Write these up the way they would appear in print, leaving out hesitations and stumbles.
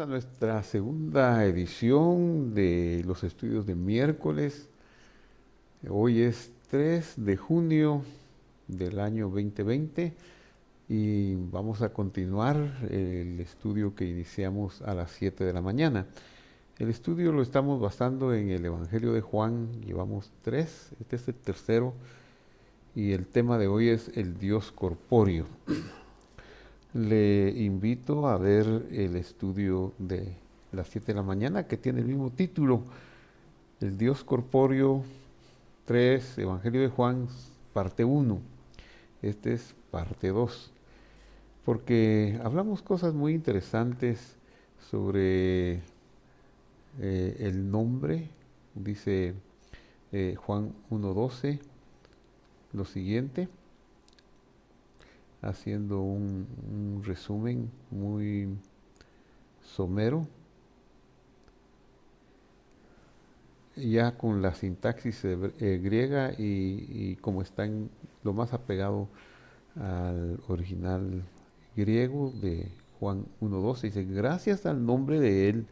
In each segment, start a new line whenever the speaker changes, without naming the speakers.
a nuestra segunda edición de los estudios de miércoles. Hoy es 3 de junio del año 2020 y vamos a continuar el estudio que iniciamos a las 7 de la mañana. El estudio lo estamos basando en el Evangelio de Juan, llevamos 3, este es el tercero y el tema de hoy es el Dios corpóreo. Le invito a ver el estudio de las 7 de la mañana que tiene el mismo título, el Dios corpóreo 3, Evangelio de Juan, parte 1. Este es parte 2, porque hablamos cosas muy interesantes sobre el nombre. Dice Juan 1:12 lo siguiente, haciendo un resumen muy somero, ya con la sintaxis griega y como está en lo más apegado al original griego de Juan 1:12, dice: gracias al nombre de él,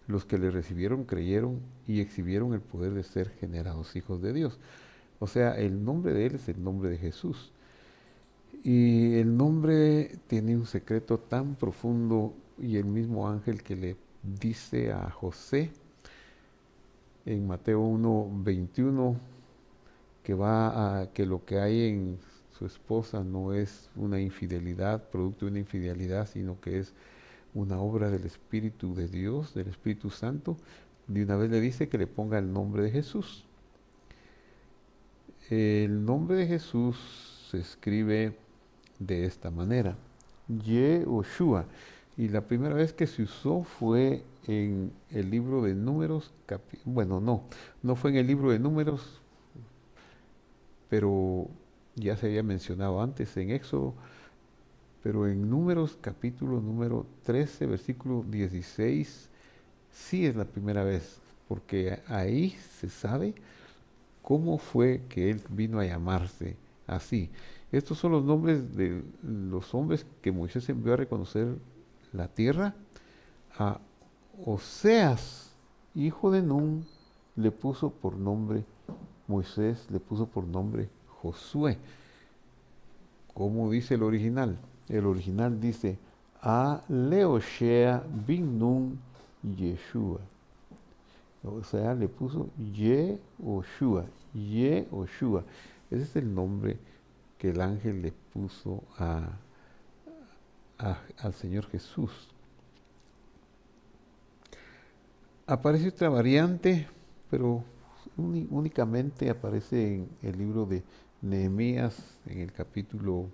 los que le recibieron creyeron y exhibieron el poder de ser generados hijos de Dios. O sea, el nombre de él es el nombre de Jesús. Y el nombre tiene un secreto tan profundo, y el mismo ángel que le dice a José en Mateo 1:21 que lo que hay en su esposa no es una infidelidad, producto de una infidelidad, sino que es una obra del Espíritu de Dios, del Espíritu Santo. De una vez le dice que le ponga el nombre de Jesús. El nombre de Jesús se escribe de esta manera: Yehoshua. Y la primera vez que se usó fue en el libro de Números, bueno, no fue en el libro de Números, pero ya se había mencionado antes en Éxodo, pero en Números capítulo número 13, versículo 16, sí es la primera vez, porque ahí se sabe cómo fue que él vino a llamarse así. Estos son los nombres de los hombres que Moisés envió a reconocer la tierra. A Oseas, hijo de Nun, le puso por nombre Moisés, le puso por nombre Josué. ¿Cómo dice el original? El original dice: a Leoshea bin Nun Yeshua. O sea, le puso Yehoshua, Yehoshua. Ese es el nombre que el ángel le puso al Señor Jesús. Aparece otra variante, pero únicamente aparece en el libro de Nehemías, en el capítulo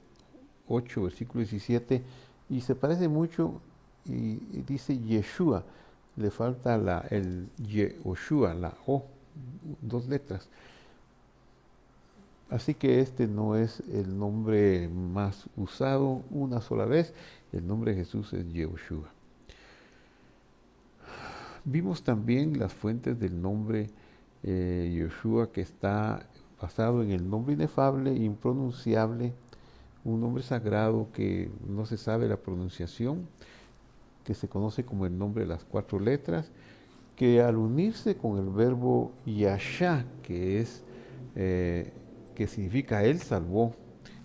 8, versículo 17, y se parece mucho y dice Yeshua. Le falta el Yehoshua, la O, 2 letras. Así que este no es el nombre más usado una sola vez. El nombre de Jesús es Yehoshua. Vimos también las fuentes del nombre Yeshua, que está basado en el nombre inefable, impronunciable, un nombre sagrado que no se sabe la pronunciación, que se conoce como el nombre de las 4 letras, que al unirse con el verbo Yasha, que significa Él salvó,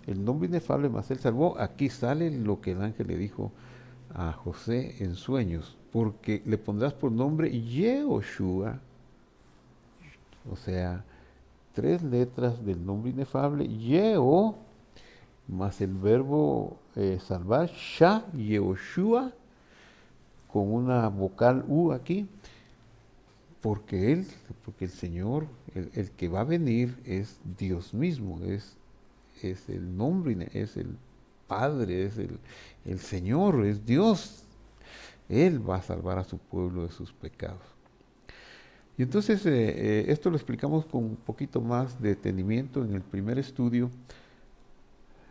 el nombre inefable más Él salvó, aquí sale lo que el ángel le dijo a José en sueños: porque le pondrás por nombre Yehoshua, o sea, 3 letras del nombre inefable, Yeho, más el verbo salvar, Sha, Yehoshua, con una vocal U aquí, porque el Señor, el que va a venir es Dios mismo, es el nombre, es el Padre, es el Señor, es Dios. Él va a salvar a su pueblo de sus pecados. Y entonces esto lo explicamos con un poquito más de detenimiento en el primer estudio,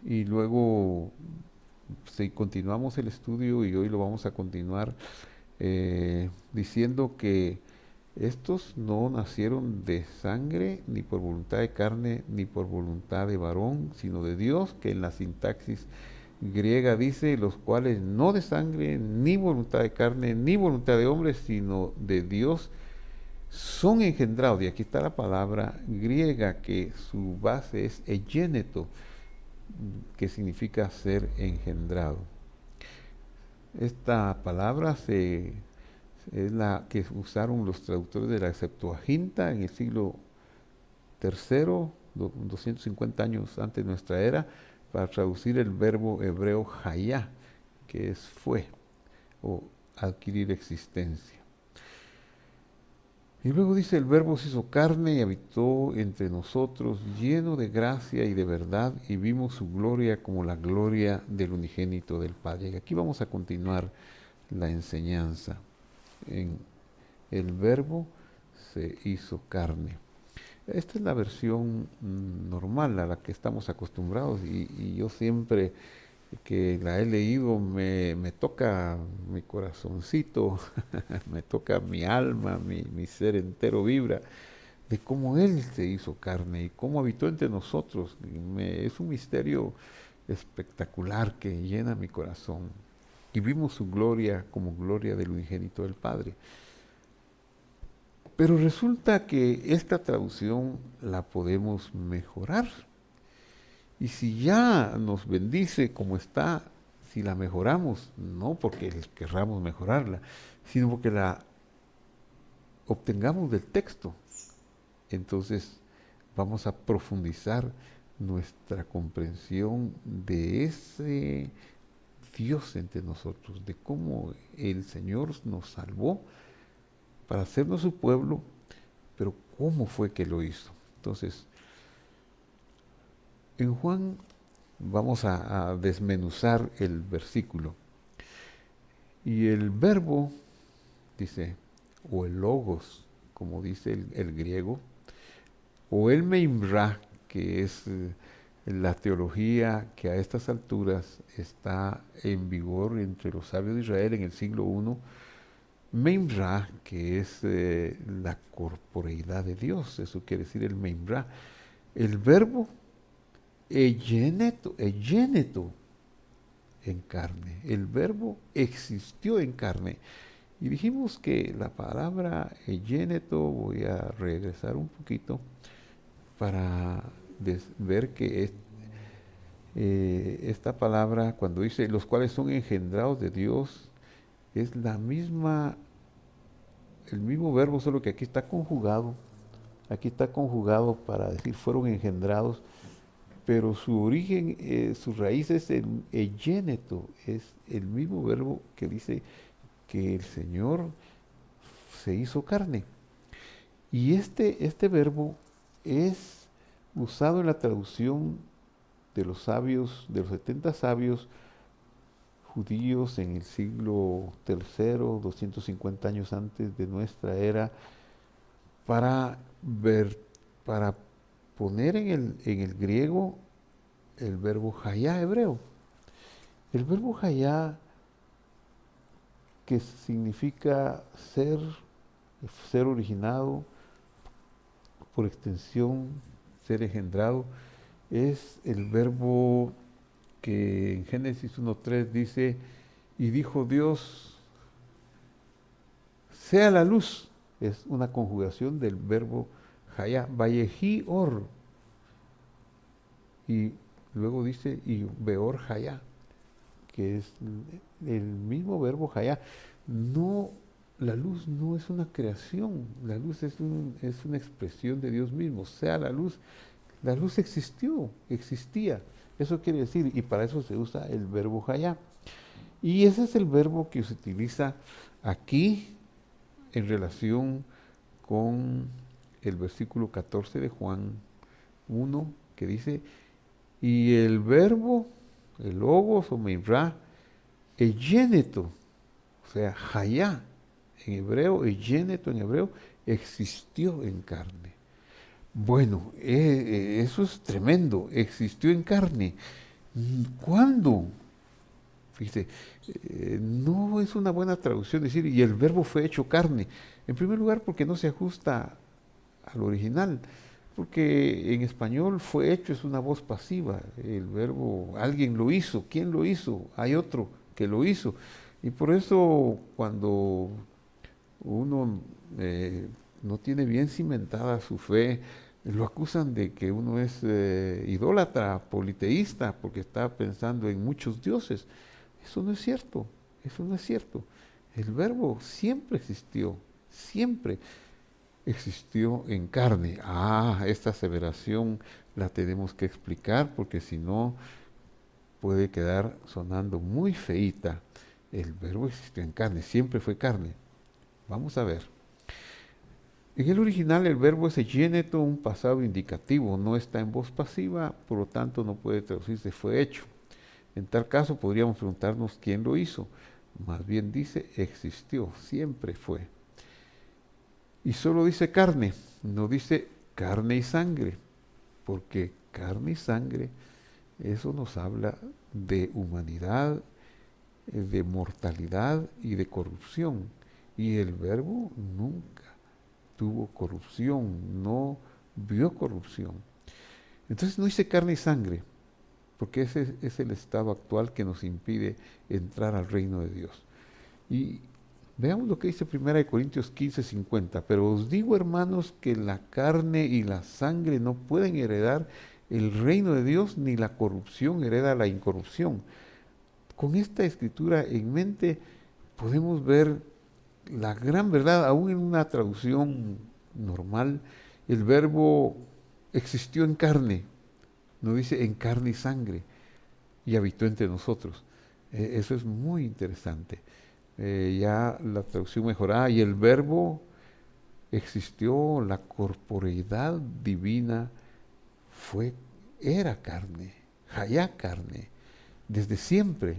y luego continuamos el estudio, y hoy lo vamos a continuar diciendo que estos no nacieron de sangre, ni por voluntad de carne, ni por voluntad de varón, sino de Dios, que en la sintaxis griega dice, los cuales no de sangre, ni voluntad de carne, ni voluntad de hombre, sino de Dios, son engendrados. Y aquí está la palabra griega, que su base es egéneto, que significa ser engendrado. Esta palabra es la que usaron los traductores de la Septuaginta en el siglo tercero, 250 años antes de nuestra era, para traducir el verbo hebreo hayá, que es fue o adquirir existencia. Y luego dice, el verbo se hizo carne y habitó entre nosotros, lleno de gracia y de verdad, y vimos su gloria como la gloria del unigénito del Padre. Y aquí vamos a continuar la enseñanza. En el verbo se hizo carne. Esta es la versión normal a la que estamos acostumbrados, y yo siempre que la he leído me toca mi corazoncito, me toca mi alma, mi ser entero vibra de cómo Él se hizo carne y cómo habitó entre nosotros. Es un misterio espectacular que llena mi corazón. Y vimos su gloria como gloria del unigénito del Padre. Pero resulta que esta traducción la podemos mejorar. Y si ya nos bendice como está, si la mejoramos, no porque querramos mejorarla, sino porque la obtengamos del texto, entonces vamos a profundizar nuestra comprensión de ese Dios entre nosotros, de cómo el Señor nos salvó para hacernos su pueblo, pero cómo fue que lo hizo. Entonces, en Juan vamos a desmenuzar el versículo. Y el verbo, dice, o el logos, como dice el griego, o el meimra, que es la teología que a estas alturas está en vigor entre los sabios de Israel en el siglo I, meimra, que es la corporeidad de Dios, eso quiere decir el meimra. El verbo egéneto en carne. El verbo existió en carne. Y dijimos que la palabra egéneto, voy a regresar un poquito para ver que esta palabra, cuando dice los cuales son engendrados de Dios, es el mismo verbo, solo que aquí está conjugado. Aquí está conjugado para decir fueron engendrados, pero su origen, su raíz es el egéneto, es el mismo verbo que dice que el Señor se hizo carne. Y este verbo es usado en la traducción de los sabios, de los 70 sabios judíos en el siglo III, 250 años antes de nuestra era, para poner en el griego el verbo hayá hebreo. El verbo hayá, que significa ser originado, por extensión, ser engendrado, es el verbo que en Génesis 1:3 dice, y dijo Dios, sea la luz. Es una conjugación del verbo hayá, vayehi or, y luego dice, y beor hayá, que es el mismo verbo hayá. No, la luz no es una creación, la luz es una expresión de Dios mismo. Sea la luz existía. Eso quiere decir, y para eso se usa el verbo hayá. Y ese es el verbo que se utiliza aquí en relación con el versículo 14 de Juan 1, que dice, y el verbo, el logos o meimra, egéneto, o sea, hayá en hebreo, egéneto en hebreo, existió en carne. Bueno, eso es tremendo, existió en carne. ¿Cuándo? Fíjese, no es una buena traducción decir, y el verbo fue hecho carne. En primer lugar, porque no se ajusta al original. Porque en español fue hecho es una voz pasiva. El verbo, alguien lo hizo. ¿Quién lo hizo? Hay otro que lo hizo. Y por eso cuando uno no tiene bien cimentada su fe, lo acusan de que uno es idólatra, politeísta, porque está pensando en muchos dioses. Eso no es cierto, eso no es cierto. El verbo siempre existió en carne. Ah, esta aseveración la tenemos que explicar porque si no puede quedar sonando muy feíta. El verbo existió en carne, siempre fue carne. Vamos a ver. En el original el verbo es egéneto, un pasado indicativo, no está en voz pasiva, por lo tanto no puede traducirse fue hecho. En tal caso podríamos preguntarnos quién lo hizo. Más bien dice existió, siempre fue. Y solo dice carne, no dice carne y sangre, porque carne y sangre, eso nos habla de humanidad, de mortalidad y de corrupción. Y el verbo nunca tuvo corrupción, no vio corrupción. Entonces no dice carne y sangre, porque ese es el estado actual que nos impide entrar al reino de Dios. Y veamos lo que dice 1 Corintios 15:50. Pero os digo, hermanos, que la carne y la sangre no pueden heredar el reino de Dios, ni la corrupción hereda la incorrupción. Con esta escritura en mente podemos ver la gran verdad, aún en una traducción normal, el verbo existió en carne, no dice en carne y sangre, y habitó entre nosotros. Eso es muy interesante. Ya la traducción mejorada, y el verbo existió, la corporeidad divina fue, era carne, hayá carne, desde siempre.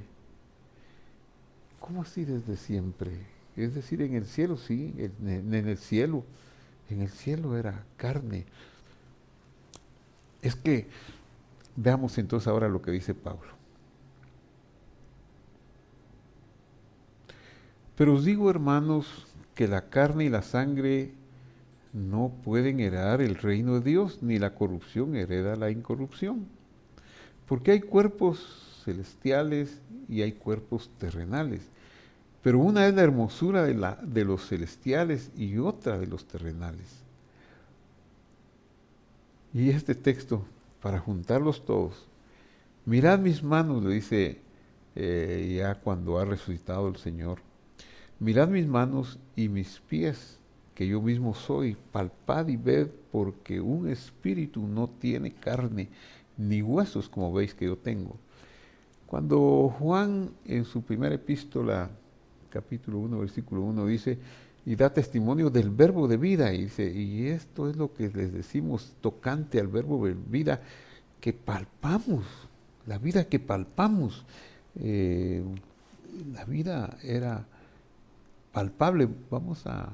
¿Cómo así desde siempre? Es decir, en el cielo sí, en el cielo era carne. Es que veamos entonces ahora lo que dice Pablo. Pero os digo, hermanos, que la carne y la sangre no pueden heredar el reino de Dios, ni la corrupción hereda la incorrupción. Porque hay cuerpos celestiales y hay cuerpos terrenales. Pero una es la hermosura de los celestiales y otra de los terrenales. Y este texto, para juntarlos todos, mirad mis manos, le dice ya cuando ha resucitado el Señor, mirad mis manos y mis pies, que yo mismo soy, palpad y ved, porque un espíritu no tiene carne ni huesos como veis que yo tengo. Cuando Juan en su primera epístola, capítulo 1, versículo 1, dice, y da testimonio del verbo de vida, y dice, y esto es lo que les decimos tocante al verbo de vida, que palpamos, la vida que palpamos. Eh, la vida era palpable. Vamos a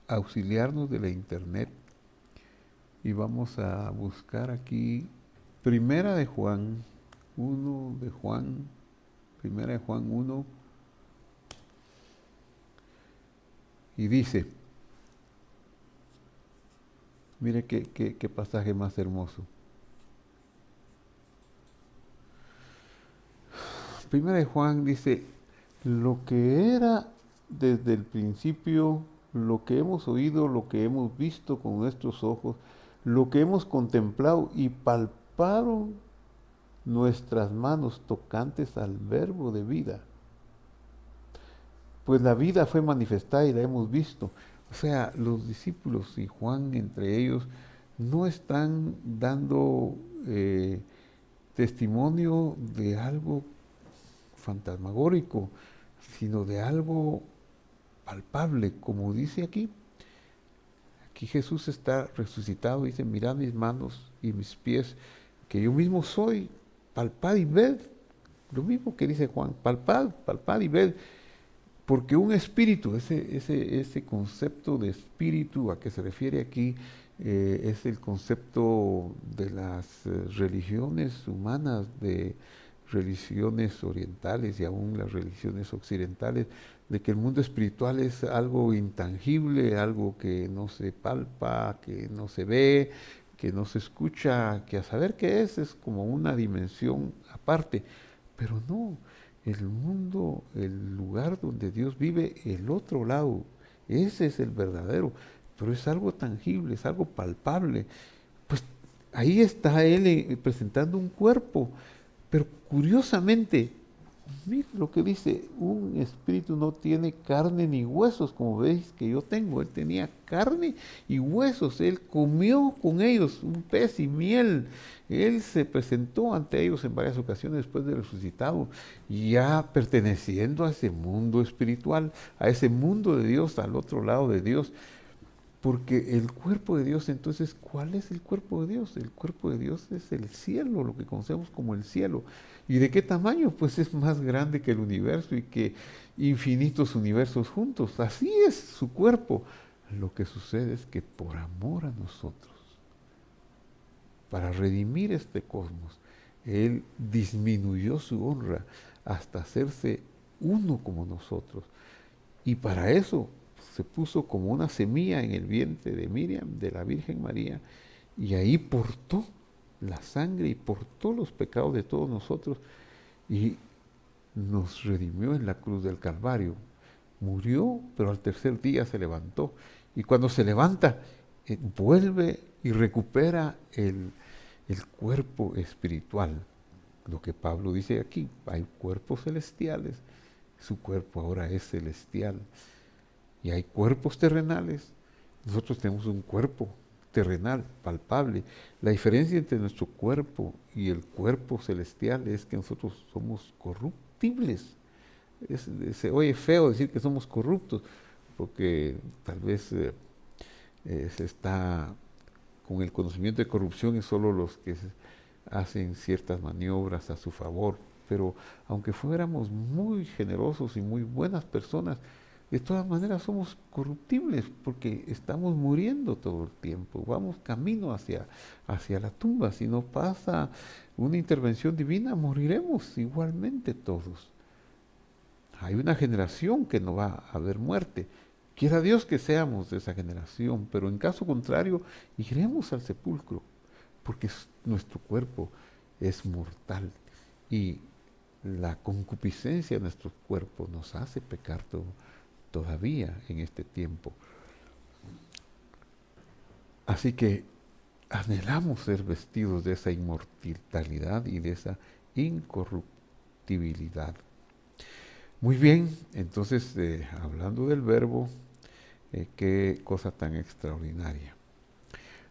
auxiliarnos de la internet y vamos a buscar aquí Primera de Juan, 1 de Juan, Primera de Juan 1, y dice, mire qué pasaje más hermoso. Primera de Juan dice, lo que era desde el principio, lo que hemos oído, lo que hemos visto con nuestros ojos, lo que hemos contemplado y palparon nuestras manos tocantes al verbo de vida. Pues la vida fue manifestada y la hemos visto. O sea, los discípulos y Juan entre ellos no están dando testimonio de algo fantasmagórico, sino de algo palpable, como dice aquí. Aquí Jesús está resucitado y dice, mirad mis manos y mis pies, que yo mismo soy, palpad y ved. Lo mismo que dice Juan, palpad y ved. Porque un espíritu, ese concepto de espíritu a que se refiere aquí, es el concepto de las religiones humanas, de religiones orientales y aún las religiones occidentales, de que el mundo espiritual es algo intangible, algo que no se palpa, que no se ve, que no se escucha, que a saber qué es como una dimensión aparte. Pero no, el mundo, el lugar donde Dios vive, el otro lado, ese es el verdadero, pero es algo tangible, es algo palpable. Pues ahí está Él presentando un cuerpo, pero curiosamente, mira lo que dice, un espíritu no tiene carne ni huesos, como veis que yo tengo. Él tenía carne y huesos, él comió con ellos un pez y miel. Él se presentó ante ellos en varias ocasiones después de resucitado, ya perteneciendo a ese mundo espiritual, a ese mundo de Dios, al otro lado de Dios. Porque el cuerpo de Dios, entonces, ¿cuál es el cuerpo de Dios? El cuerpo de Dios es el cielo, lo que conocemos como el cielo. ¿Y de qué tamaño? Pues es más grande que el universo y que infinitos universos juntos. Así es su cuerpo. Lo que sucede es que por amor a nosotros, para redimir este cosmos, Él disminuyó su honra hasta hacerse uno como nosotros. Y para eso se puso como una semilla en el vientre de Miriam, de la Virgen María, y ahí portó la sangre y portó los pecados de todos nosotros y nos redimió en la cruz del Calvario. Murió, pero al tercer día se levantó. Y cuando se levanta, vuelve y recupera el cuerpo espiritual. Lo que Pablo dice aquí, hay cuerpos celestiales, su cuerpo ahora es celestial. Y hay cuerpos terrenales. Nosotros tenemos un cuerpo terrenal, palpable. La diferencia entre nuestro cuerpo y el cuerpo celestial es que nosotros somos corruptibles. Se oye feo decir que somos corruptos, porque tal vez se está con el conocimiento de corrupción y solo los que hacen ciertas maniobras a su favor. Pero aunque fuéramos muy generosos y muy buenas personas, de todas maneras somos corruptibles porque estamos muriendo todo el tiempo. Vamos camino hacia la tumba. Si no pasa una intervención divina, moriremos igualmente todos. Hay una generación que no va a haber muerte. Quiera Dios que seamos de esa generación, pero en caso contrario, iremos al sepulcro, porque nuestro cuerpo es mortal y la concupiscencia de nuestro cuerpo nos hace pecar todavía en este tiempo. Así que anhelamos ser vestidos de esa inmortalidad y de esa incorruptibilidad. Muy bien, entonces hablando del verbo, qué cosa tan extraordinaria.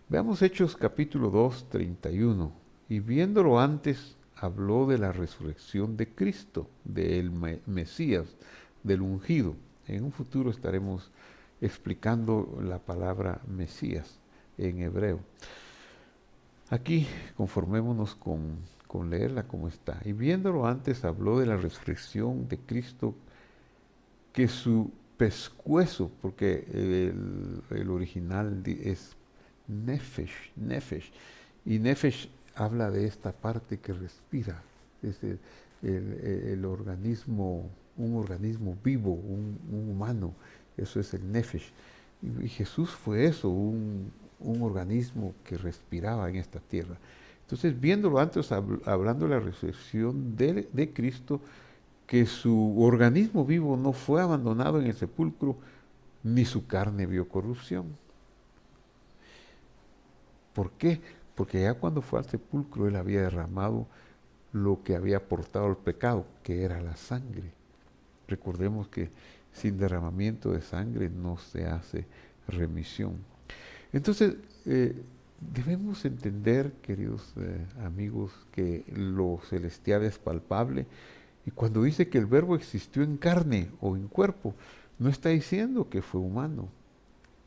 Veamos Hechos capítulo 2, 31. Y viéndolo antes, habló de la resurrección de Cristo, del Mesías, del ungido. En un futuro estaremos explicando la palabra Mesías en hebreo. Aquí conformémonos con leerla como está. Y viéndolo antes, habló de la resurrección de Cristo, que su pescuezo, porque el original es nefesh, y nefesh habla de esta parte que respira, es el organismo, un organismo vivo, un humano, eso es el nefesh. Y Jesús fue eso, un organismo que respiraba en esta tierra. Entonces, viéndolo antes, hablando de la resurrección de Cristo, que su organismo vivo no fue abandonado en el sepulcro, ni su carne vio corrupción. ¿Por qué? Porque ya cuando fue al sepulcro él había derramado lo que había aportado el pecado, que era la sangre. Recordemos que sin derramamiento de sangre no se hace remisión. Entonces, debemos entender, queridos amigos, que lo celestial es palpable. Y cuando dice que el verbo existió en carne o en cuerpo, no está diciendo que fue humano.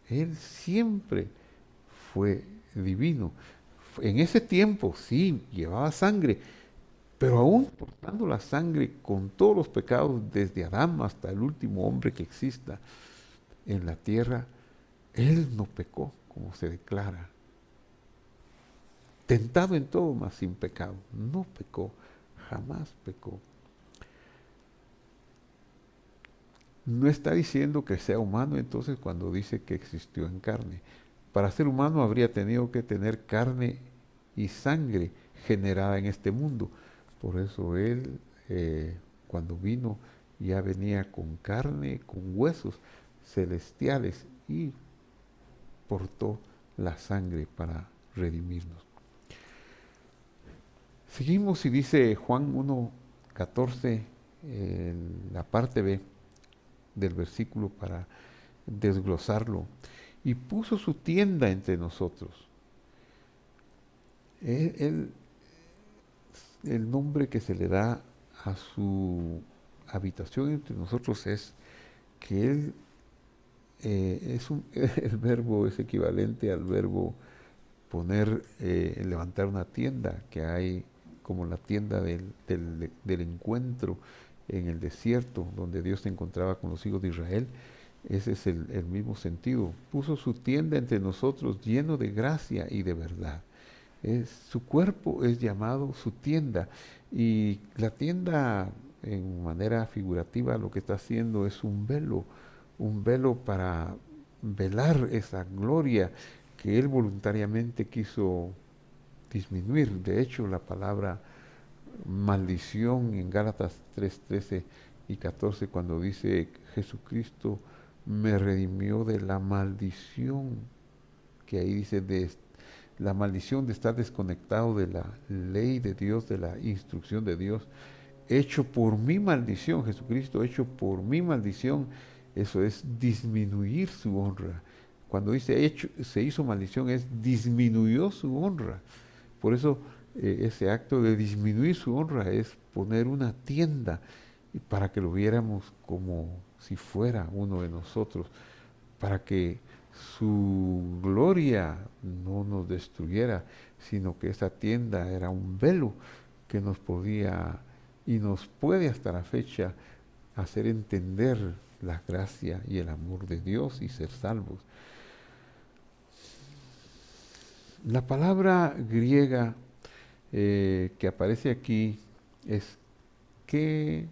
Él siempre fue divino. En ese tiempo, sí, llevaba sangre, pero aún portando la sangre con todos los pecados, desde Adán hasta el último hombre que exista en la tierra, Él no pecó, como se declara. Tentado en todo, mas sin pecado. No pecó, jamás pecó. No está diciendo que sea humano entonces cuando dice que existió en carne. Para ser humano habría tenido que tener carne y sangre generada en este mundo. Por eso Él, cuando vino, ya venía con carne, con huesos celestiales y portó la sangre para redimirnos. Seguimos y dice Juan 1:14, la parte B del versículo para desglosarlo. Y puso su tienda entre nosotros. Él, el nombre que se le da a su habitación entre nosotros es que Él el verbo es equivalente al verbo poner, levantar una tienda, que hay como la tienda del encuentro en el desierto, donde Dios se encontraba con los hijos de Israel. Ese es el mismo sentido. Puso su tienda entre nosotros lleno de gracia y de verdad. Su cuerpo es llamado su tienda. Y la tienda, en manera figurativa, lo que está haciendo es un velo para velar esa gloria que Él voluntariamente quiso disminuir. De hecho, la palabra maldición en Gálatas 3:13 y 14, cuando dice Jesucristo me redimió de la maldición, que ahí dice de la maldición de estar desconectado de la ley de Dios, de la instrucción de Dios, hecho por mi maldición, Jesucristo hecho por mi maldición, eso es disminuir su honra. Cuando dice hecho, se hizo maldición, es disminuyó su honra. Por eso ese acto de disminuir su honra es poner una tienda para que lo viéramos como si fuera uno de nosotros, para que su gloria no nos destruyera, sino que esa tienda era un velo que nos podía y nos puede hasta la fecha hacer entender la gracia y el amor de Dios y ser salvos. La palabra griega que aparece aquí es kenosen,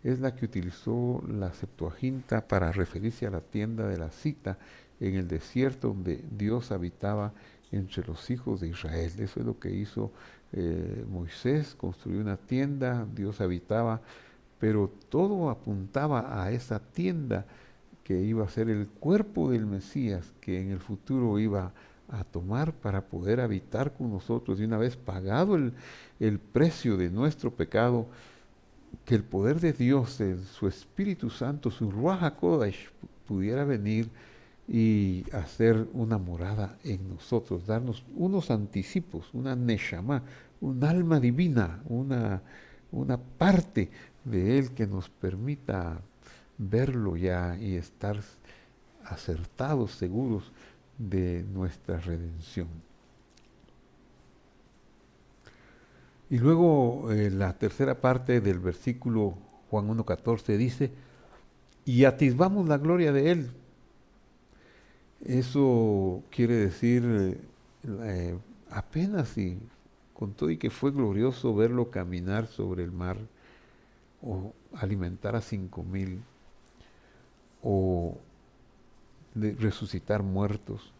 es la que utilizó la Septuaginta para referirse a la tienda de la cita en el desierto donde Dios habitaba entre los hijos de Israel. Eso es lo que hizo Moisés, construyó una tienda, Dios habitaba, pero todo apuntaba a esa tienda que iba a ser el cuerpo del Mesías, que en el futuro iba a tomar para poder habitar con nosotros. Y una vez pagado el precio de nuestro pecado, que el poder de Dios, su Espíritu Santo, su Ruach HaKodesh, pudiera venir y hacer una morada en nosotros, darnos unos anticipos, una neshama, un alma divina, una parte de Él que nos permita verlo ya y estar acertados, seguros de nuestra redención. Y luego la tercera parte del versículo Juan 1:14 dice, y atisbamos la gloria de Él. Eso quiere decir apenas y con todo y que fue glorioso verlo caminar sobre el mar o alimentar a 5,000 o resucitar muertos.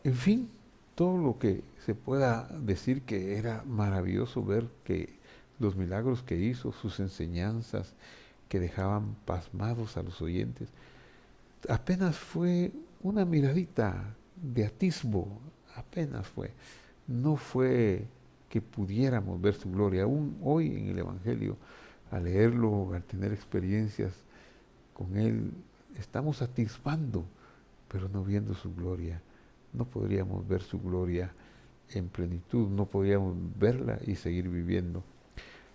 En fin, todo lo que se pueda decir que era maravilloso ver que los milagros que hizo, sus enseñanzas que dejaban pasmados a los oyentes, apenas fue una miradita de atisbo, apenas fue. No fue que pudiéramos ver su gloria. Aún hoy en el Evangelio, al leerlo, al tener experiencias con Él, estamos atisbando, pero no viendo su gloria. No podríamos ver su gloria en plenitud, no podríamos verla y seguir viviendo.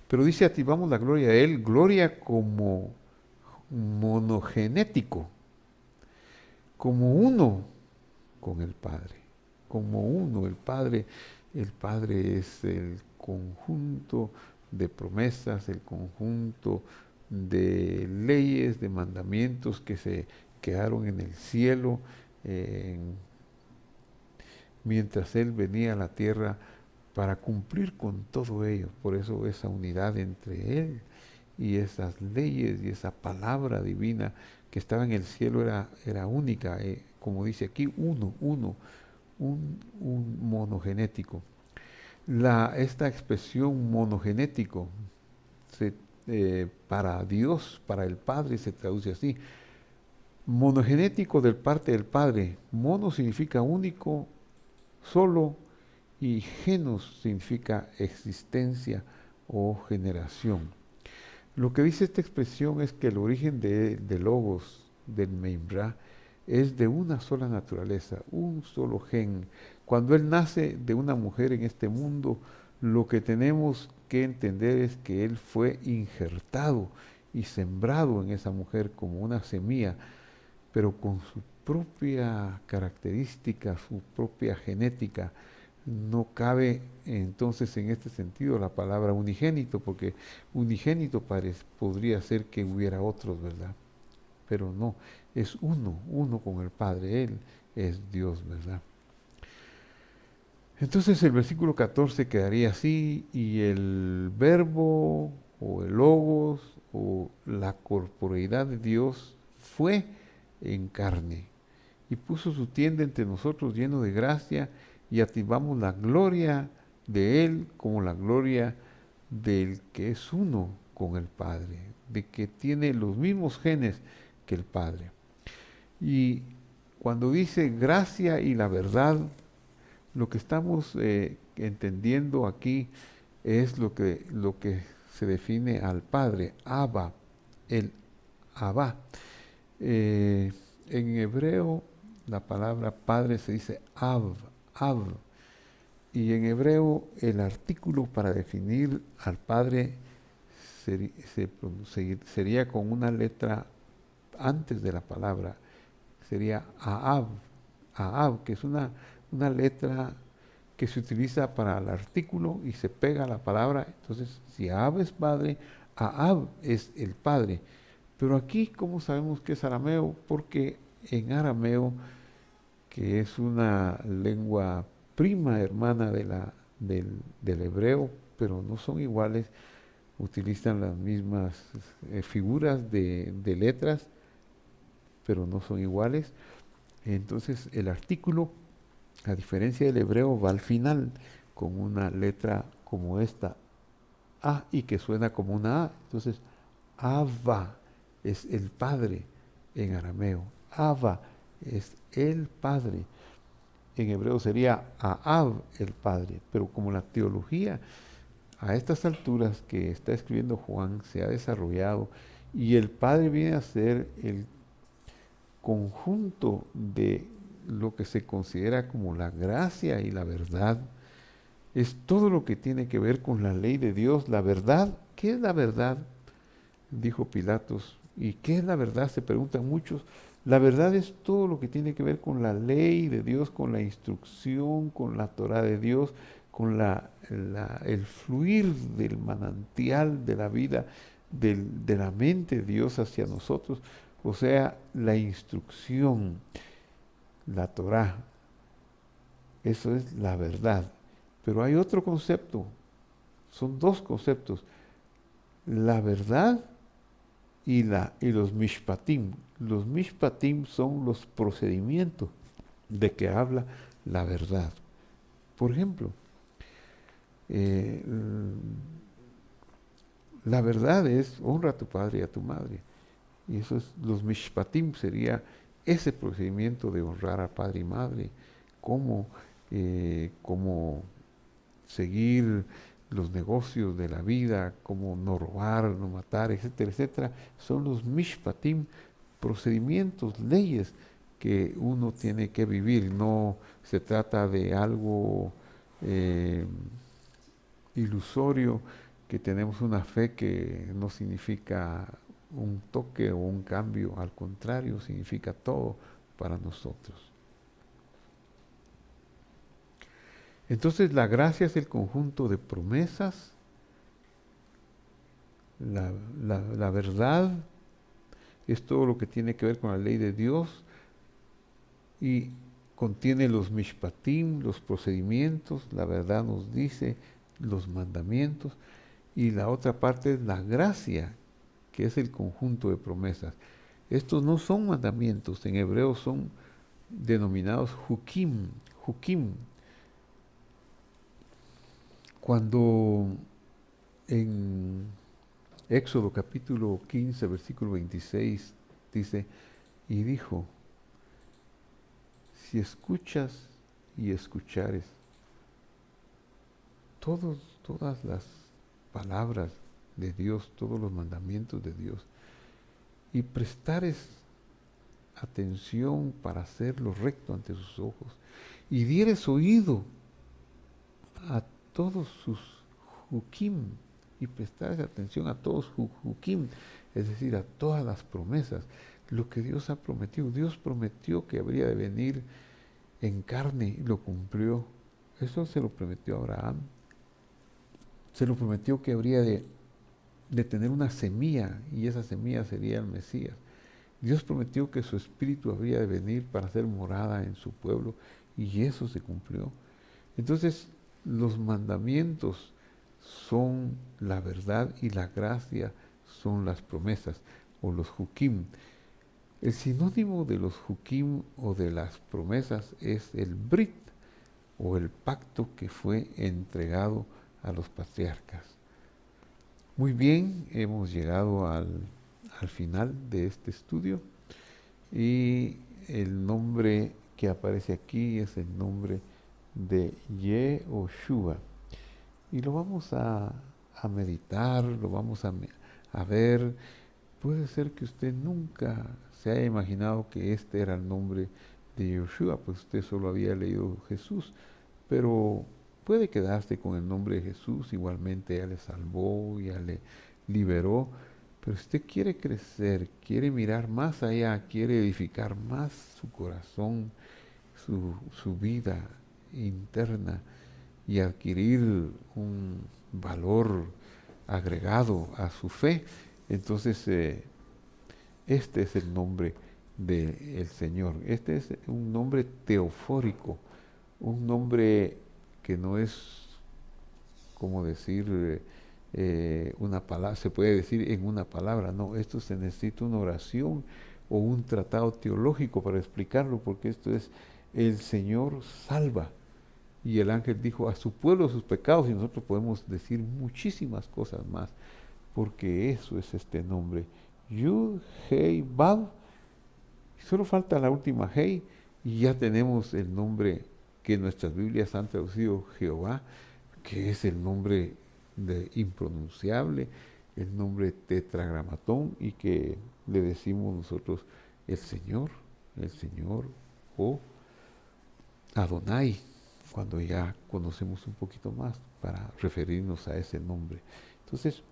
Pero dice, atisbamos la gloria de Él, gloria como monogenético, como uno con el Padre, como uno. El Padre es el conjunto de promesas, el conjunto de leyes, de mandamientos que se quedaron en el cielo mientras Él venía a la tierra para cumplir con todo ello. Por eso esa unidad entre Él y esas leyes y esa palabra divina que estaba en el cielo era única, como dice aquí, un monogenético. Esta expresión monogenético para Dios, para el Padre, se traduce así. Monogenético del parte del Padre. Mono significa único, solo, y genos significa existencia o generación. Lo que dice esta expresión es que el origen de Logos, del Membra, es de una sola naturaleza, un solo gen. Cuando Él nace de una mujer en este mundo, lo que tenemos que entender es que Él fue injertado y sembrado en esa mujer como una semilla, pero con su propia característica, su propia genética. No cabe entonces en este sentido la palabra unigénito, porque unigénito podría ser que hubiera otros, ¿verdad? Pero no, es uno con el Padre, Él es Dios, ¿verdad? Entonces el versículo 14 quedaría así, y el verbo o el logos o la corporeidad de Dios fue en carne y puso su tienda entre nosotros lleno de gracia y activamos la gloria de Él como la gloria del que es uno con el Padre, de que tiene los mismos genes que el Padre. Y cuando dice gracia y la verdad, lo que estamos entendiendo aquí es lo que se define al Padre, Abba, el Abba. En hebreo la palabra Padre se dice Ab, y en hebreo el artículo para definir al Padre sería con una letra antes de la palabra, sería Aab, que es una letra que se utiliza para el artículo y se pega a la palabra. Entonces, si Aab es padre, Aab es el padre. Pero aquí, ¿cómo sabemos que es arameo? Porque en arameo, que es una lengua prima hermana del hebreo, pero no son iguales, utilizan las mismas figuras de letras, pero no son iguales. Entonces el artículo, a diferencia del hebreo, va al final con una letra como esta, A, y que suena como una A. Entonces, Abba es el Padre en arameo. Abba es el Padre. En hebreo sería Aab el Padre. Pero como la teología a estas alturas que está escribiendo Juan se ha desarrollado y el Padre viene a ser el conjunto de lo que se considera como la gracia y la verdad, es todo lo que tiene que ver con la ley de Dios. La verdad, ¿qué es la verdad? Dijo Pilatos. ¿Y qué es la verdad? Se preguntan muchos. La verdad es todo lo que tiene que ver con la ley de Dios, con la instrucción, con la Torah de Dios, con el fluir del manantial de la vida, de la mente de Dios hacia nosotros. O sea, la instrucción, la Torah. Eso es la verdad. Pero hay otro concepto. Son dos conceptos. La verdad y los mishpatim. Los mishpatim son los procedimientos de que habla la verdad. Por ejemplo, eh, la verdad es honra a tu padre y a tu madre. Y eso es, los mishpatim sería ese procedimiento de honrar a padre y madre, cómo seguir los negocios de la vida, como no robar, no matar, etcétera, etcétera, son los mishpatim, procedimientos, leyes que uno tiene que vivir. No se trata de algo ilusorio, que tenemos una fe que no significa un toque o un cambio, al contrario, significa todo para nosotros. Entonces la gracia es el conjunto de promesas, la verdad es todo lo que tiene que ver con la ley de Dios, y contiene los mishpatim, los procedimientos, la verdad nos dice los mandamientos, y la otra parte es la gracia, que es el conjunto de promesas. Estos no son mandamientos, en hebreo son denominados hukim, hukim. Cuando en Éxodo capítulo 15, versículo 26, dice, y dijo, si escuchas y escuchares todas las palabras de Dios, todos los mandamientos de Dios, y prestares atención para hacer lo recto ante sus ojos, y dieres oído a todos sus hukim, y prestares atención a todos sus hukim, es decir, a todas las promesas, lo que Dios ha prometido. Dios prometió que habría de venir en carne y lo cumplió. Eso se lo prometió a Abraham. Se lo prometió que habría de tener una semilla, y esa semilla sería el Mesías. Dios prometió que su Espíritu habría de venir para hacer morada en su pueblo, y eso se cumplió. Entonces, los mandamientos son la verdad y la gracia son las promesas o los hukim. El sinónimo de los hukim o de las promesas es el brit o el pacto que fue entregado a los patriarcas. Muy bien, hemos llegado al final de este estudio, y el nombre que aparece aquí es el nombre de Yehoshua, y lo vamos a meditar, lo vamos a ver. Puede ser que usted nunca se haya imaginado que este era el nombre de Yehoshua, pues usted solo había leído Jesús, pero puede quedarse con el nombre de Jesús. Igualmente ya le salvó, ya le liberó, pero si usted quiere crecer, quiere mirar más allá, quiere edificar más su corazón, su vida interna, y adquirir un valor agregado a su fe, entonces este es el nombre del Señor. Este es un nombre teofórico, un nombre que no es como decir una palabra, se puede decir en una palabra, no, esto se necesita una oración o un tratado teológico para explicarlo, porque esto es el Señor salva. Y el ángel dijo a su pueblo sus pecados, y nosotros podemos decir muchísimas cosas más, porque eso es este nombre. Yud, Hei, Vav. Solo falta la última Hei, y ya tenemos el nombre que nuestras Biblias han traducido Jehová, que es el nombre impronunciable, el nombre tetragramatón, y que le decimos nosotros el Señor o Adonai, cuando ya conocemos un poquito más para referirnos a ese nombre. Entonces,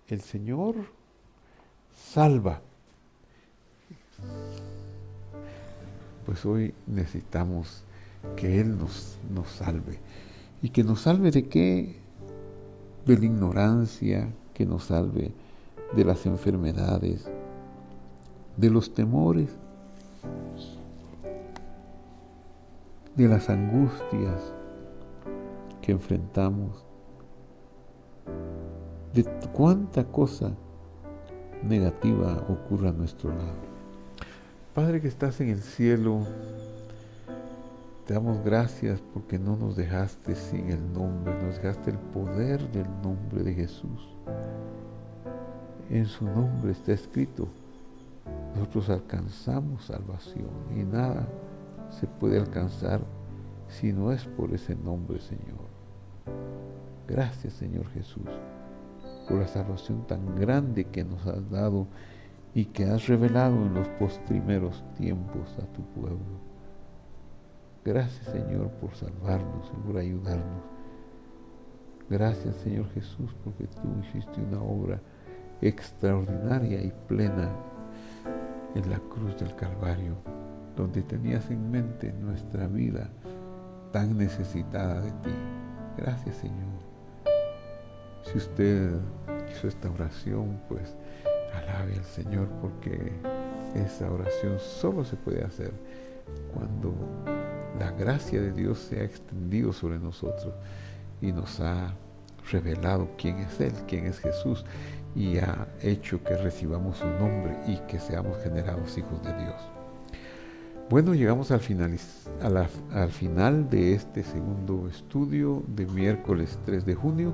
el Señor salva. Pues hoy necesitamos que Él nos salve. ¿Y que nos salve de qué? De la ignorancia, que nos salve de las enfermedades, de los temores, de las angustias que enfrentamos, de cuánta cosa negativa ocurre a nuestro lado. Padre que estás en el cielo, te damos gracias porque no nos dejaste sin el nombre, nos dejaste el poder del nombre de Jesús. En su nombre está escrito, nosotros alcanzamos salvación, y nada se puede alcanzar si no es por ese nombre, Señor. Gracias, Señor Jesús, por la salvación tan grande que nos has dado y que has revelado en los postrimeros tiempos a tu pueblo. Gracias, Señor, por salvarnos y por ayudarnos. Gracias, Señor Jesús, porque tú hiciste una obra extraordinaria y plena en la cruz del Calvario, donde tenías en mente nuestra vida tan necesitada de ti. Gracias, Señor. Si usted hizo esta oración, pues alabe al Señor, porque esa oración solo se puede hacer cuando la gracia de Dios se ha extendido sobre nosotros y nos ha revelado quién es Él, quién es Jesús, y ha hecho que recibamos su nombre y que seamos generados hijos de Dios. Bueno, llegamos al final de este segundo estudio de miércoles 3 de junio.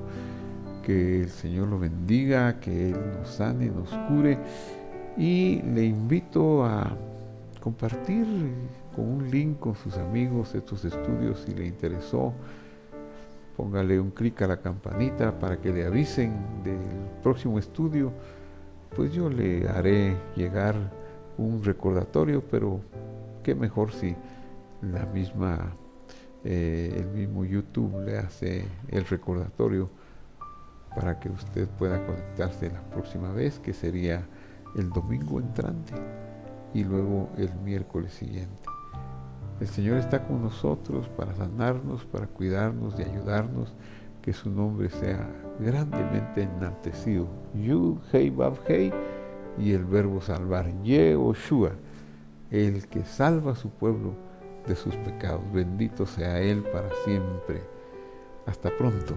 Que el Señor lo bendiga, que Él nos sane, nos cure, y le invito a compartir con un link con sus amigos estos estudios si le interesó. Póngale un clic a la campanita para que le avisen del próximo estudio. Pues yo le haré llegar un recordatorio, pero qué mejor si el mismo YouTube le hace el recordatorio para que usted pueda conectarse la próxima vez, que sería el domingo entrante y luego el miércoles siguiente. El Señor está con nosotros para sanarnos, para cuidarnos y ayudarnos, que su nombre sea grandemente enaltecido. Yud, Hei, Vav, Hei, y el verbo salvar, Yehoshua, el que salva a su pueblo de sus pecados. Bendito sea Él para siempre. Hasta pronto.